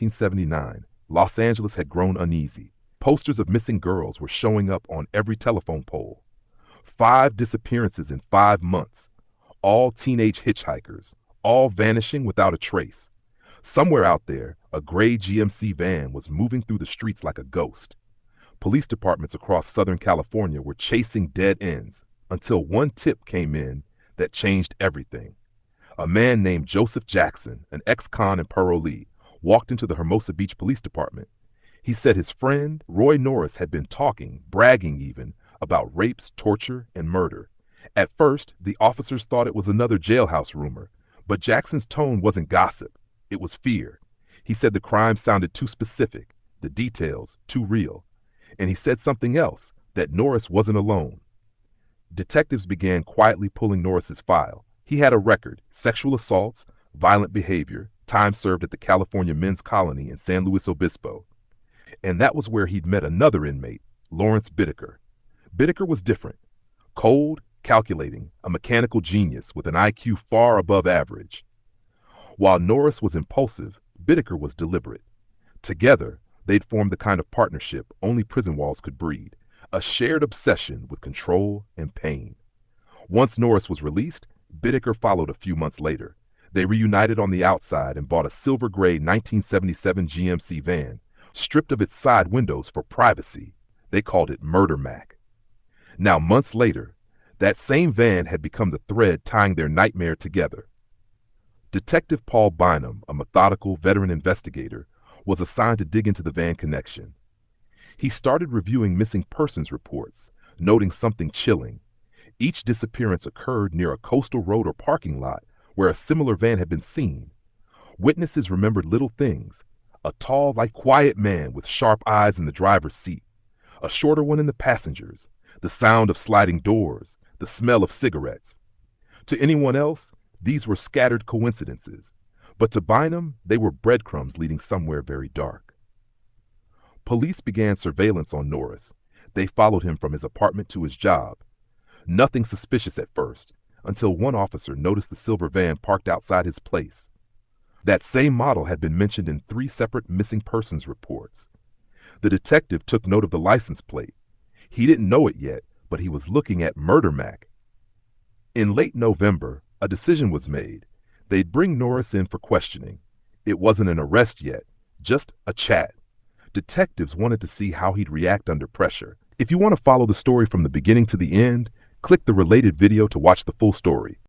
1979, Los Angeles had grown uneasy. Posters of missing girls were showing up on every telephone pole. 5 disappearances in 5 months, all teenage hitchhikers, all vanishing without a trace. Somewhere out there, a gray GMC van was moving through the streets like a ghost. Police departments across Southern California were chasing dead ends until one tip came in that changed everything. A man named Joseph Jackson, an ex-con and parolee, walked into the Hermosa Beach Police Department. He said his friend, Roy Norris, had been talking, bragging even, about rapes, torture, and murder. At first, the officers thought it was another jailhouse rumor, but Jackson's tone wasn't gossip. It was fear. He said the crime sounded too specific, the details too real. And he said something else, that Norris wasn't alone. Detectives began quietly pulling Norris's file. He had a record: sexual assaults, violent behavior, time served at the California Men's Colony in San Luis Obispo. And that was where he'd met another inmate, Lawrence Bittaker. Bittaker was different. Cold, calculating, a mechanical genius with an IQ far above average. While Norris was impulsive, Bittaker was deliberate. Together, they'd formed the kind of partnership only prison walls could breed, a shared obsession with control and pain. Once Norris was released, Bittaker followed a few months later. They reunited on the outside and bought a silver gray 1977 GMC van, stripped of its side windows for privacy. They called it Murder Mac. Now, months later, that same van had become the thread tying their nightmare together. Detective Paul Bynum, a methodical veteran investigator, was assigned to dig into the van connection. He started reviewing missing persons reports, noting something chilling. Each disappearance occurred near a coastal road or parking lot where a similar van had been seen. Witnesses remembered little things: a tall, quiet man with sharp eyes in the driver's seat, a shorter one in the passengers, the sound of sliding doors, the smell of cigarettes. To anyone else, these were scattered coincidences, but to Bynum, they were breadcrumbs leading somewhere very dark. Police began surveillance on Norris. They followed him from his apartment to his job. Nothing suspicious at first, until one officer noticed the silver van parked outside his place. That same model had been mentioned in 3 separate missing persons reports. The detective took note of the license plate. He didn't know it yet, but he was looking at Murder Mac. In late November, a decision was made. They'd bring Norris in for questioning. It wasn't an arrest yet, just a chat. Detectives wanted to see how he'd react under pressure. If you want to follow the story from the beginning to the end, click the related video to watch the full story.